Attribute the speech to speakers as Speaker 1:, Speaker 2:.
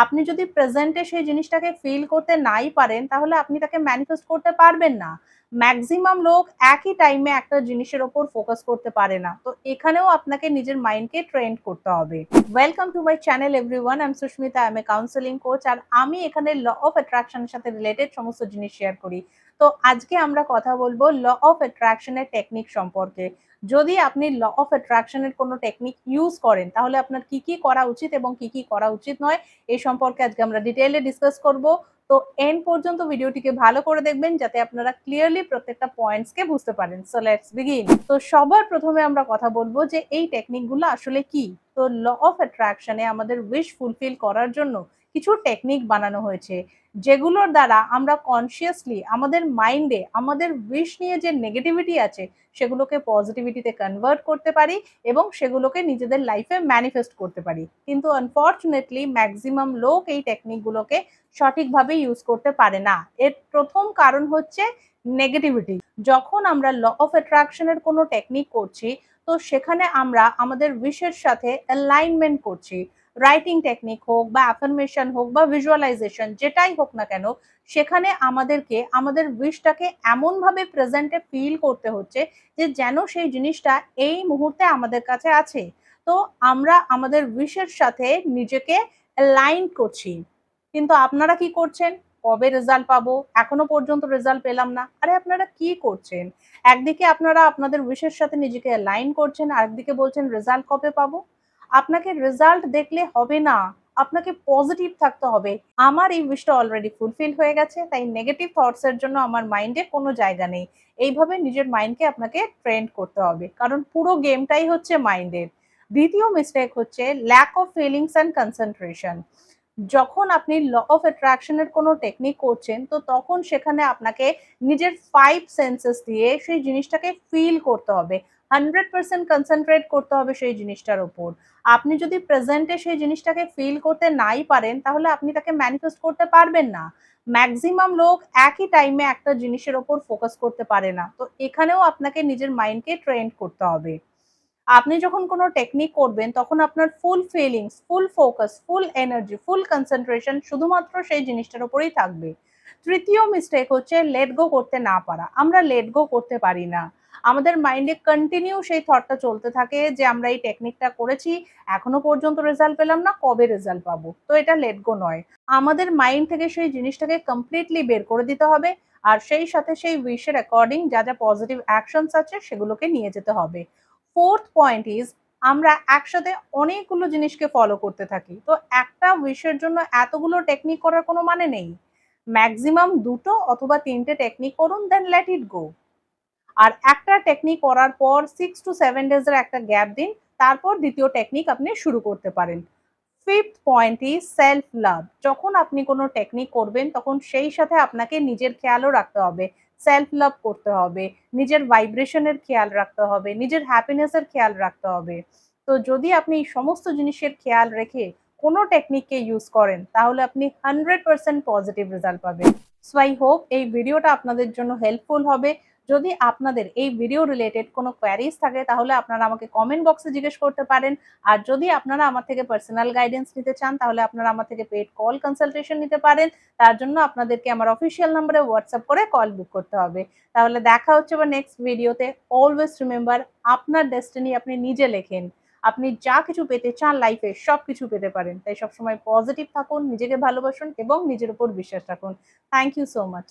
Speaker 1: আপনি যদি প্রেজেন্টে সেই জিনিসটাকে ফিল করতে নাই পারেন, তাহলে আপনি তাকে ম্যানিফেস্ট করতে পারবেন না। ম্যাক্সিমাম লোক একই টাইমে একটা জিনিসের উপর ফোকাস করতে পারে না। তো এখানেও আপনাকে নিজের মাইন্ডকে ট্রেন্ড করতে হবে। Welcome to my channel everyone. I am Susmita, I am a counselling coach. আর আমি এখানে ল অফ অ্যাট্রাকশন এর সাথে রিলেটেড সমস্ত জিনিস শেয়ার করি। তো আজকে আমরা কথা বলবো ল অফ অ্যাট্রাকশন এর টেকনিক সম্পর্কে। যদি আপনি ল অফ অ্যাট্রাকশন এর কোনো টেকনিক ইউজ করেন, তাহলে আপনার কি করা উচিত এবং কি করা উচিত নয়, এই সম্পর্কে আজকে আমরা ডিটেইলে ডিসকাস করব। তো এন্ড পর্যন্ত ভিডিওটিকে ভালো করে দেখবেন, যাতে আপনারা ক্লিয়ারলি প্রত্যেকটা পয়েন্টস কে বুঝতে পারেন। So let's begin. তো সবার প্রথমে আমরা কথা বলবো যে এই টেকনিকগুলো আসলে কি। তো ল অফ অ্যাট্রাকশনে আমাদের উইশ ফুলফিল করার জন্য কিছু টেকনিক বানানো হয়েছে, যেগুলোর দ্বারা আমরা কনসিয়াসলি আমাদের মাইন্ডে আমাদের উইশ নিয়ে যে নেগেটিভিটি আছে সেগুলোকে পজিটিভিটিতে কনভার্ট করতে পারি এবং সেগুলোকে নিজেদের লাইফে ম্যানিফেস্ট করতে পারি। কিন্তু আনফর্চুনেটলি ম্যাক্সিমাম লোক এই টেকনিকগুলোকে সঠিকভাবে ইউজ করতে পারে না। এর প্রথম কারণ হচ্ছে নেগেটিভিটি। যখন আমরা ল অফ অ্যাট্রাকশনের কোনো টেকনিক করছি, তো সেখানে আমরা আমাদের উইশের সাথে অ্যালাইনমেন্ট করছি। রাইটিং টেকনিক হোক বা অ্যাফার্মেশন হোক বা ভিজুয়ালাইজেশন, যেটাই হোক না কেন, সেখানে আমাদেরকে আমাদের উইশটাকে এমনভাবে প্রেজেন্টে ফিল করতে হচ্ছে যে যেন সেই জিনিসটা এই মুহূর্তে আমাদের কাছে আছে। তো আমরা আমাদের উইশের সাথে নিজেকে অ্যালাইন করছি। কিন্তু আপনারা কি করছেন? কবে রেজাল্ট পাবো? এখনো পর্যন্ত রেজাল্ট পেলাম না। আরে আপনারা কি করছেন? একদিকে আপনারা আপনাদের উইশের সাথে নিজেকে অ্যালাইন করছেন, আরেকদিকে বলছেন রেজাল্ট কবে পাবো? আপনাকে রেজাল্ট দেখলে হবে না। আপনাকে পজিটিভ থাকতে হবে। আমার এই উইশটা অলরেডি ফুলফিল হয়ে গেছে, তাই নেগেটিভ থটস এর জন্য আমার মাইন্ডে কোনো জায়গা নেই। এইভাবে নিজের মাইন্ডকে আপনাকে ট্রেন্ড করতে হবে। কারণ পুরো গেমটাই হচ্ছে মাইন্ডের। দ্বিতীয় মিস্টেক হচ্ছে lack of feelings and concentration. যখন আপনি ল অফ অ্যাট্রাকশন এর কোনো টেকনিক করছেন, তো তখন সেখানে আপনাকে নিজের 5 সেন্সেস দিয়ে সেই জিনিসটাকে ফিল করতে হবে। 100% কনসেনট্রেট করতে হবে সেই জিনিসটার উপর। আপনি যদি প্রেজেন্টে সেই জিনিসটাকে ফিল করতে নাই পারেন, তাহলে আপনি তাকে ম্যানিফেস্ট করতে পারবেন না। ম্যাক্সিমাম লোক একই টাইমে একটা জিনিসের উপর ফোকাস করতে পারে না। তো এখানেও আপনাকে নিজের মাইন্ডকে ট্রেন্ড করতে হবে। আপনি যখন কোনো টেকনিক করবেন, তখন আপনার full feelings, full focus, full energy, full concentration শুধুমাত্র সেই জিনিসটার উপরেই থাকবে। তৃতীয় মিস্টেক হচ্ছে লেট গো করতে না পারা। আমরা লেট গো করতে পারি না। আমাদের মাইন্ডে কন্টিনিউ সেই থটটা চলতে থাকে যে আমরা এই টেকনিকটা করেছি, এখনো পর্যন্ত রেজাল্ট পেলাম না, কবে রেজাল্ট পাবো? তো এটা লেট গো নয়। আমাদের মাইন্ড থেকে সেই জিনিসটাকে কমপ্লিটলি বের করে দিতে হবে। আর সেই সাথে সেই উইশের অ্যাকর্ডিং যা পজিটিভ অ্যাকশনস আছে সেগুলোকে নিয়ে যেতে হবে। ফোর্থ পয়েন্ট ইজ, আমরা একসাথে অনেকগুলো জিনিসকে ফলো করতে থাকি। তো একটা উইশের জন্য এতগুলো টেকনিক করার কোনো মানে নেই। ম্যাক্সিমাম ২ টো অথবা ৩ টে টেকনিক করুন, দেন লেট ইট গো। আর একটা টেকনিক করার পর 6 to 7 ডেজ এর একটা গ্যাপ দিন। তারপর দ্বিতীয় টেকনিক আপনি শুরু করতে পারেন। Fifth point is self love. যখন আপনি কোনো টেকনিক করবেন, তখন সেই সাথে আপনাকে নিজের খেয়ালও রাখতে হবে। সেলফ লাভ করতে হবে, নিজের ভাইব্রেশন এর খেয়াল রাখতে হবে, নিজের হ্যাপিনেস এর খেয়াল রাখতে হবে। তো যদি আপনি এই সমস্ত জিনিসের খেয়াল রেখে কোনো টেকনিককে ইউজ করেন, তাহলে আপনি 100% পজিটিভ রেজাল্ট পাবেন। সো আই হোপ এই ভিডিওটা আপনাদের জন্য হেল্পফুল হবে। যদি আপনাদের এই ভিডিও রিলেটেড কোনো কোয়েরিজ থাকে, তাহলে আপনারা আমাকে কমেন্ট বক্সে জিজ্ঞেস করতে পারেন। আর যদি আপনারা আমার থেকে পার্সোনাল গাইডেন্স নিতে চান, তাহলে আপনারা আমার থেকে পেইড কল কনসালটেশন নিতে পারেন। তার জন্য আপনাদেরকে আমার অফিসিয়াল নম্বরে হোয়াটসঅ্যাপ করে কল বুক করতে হবে। তাহলে দেখা হচ্ছে আবার নেক্সট ভিডিওতে। অলওয়েজ রিমেম্বার, আপনার ডেস্টিনি আপনি নিজে লেখেন। আপনি যা কিছু পেতে চান লাইফে সবকিছু পেতে পারেন। তাই সবসময় পজিটিভ থাকুন, নিজেকে ভালোবাসুন এবং নিজের উপর বিশ্বাস রাখুন। Thank you so much.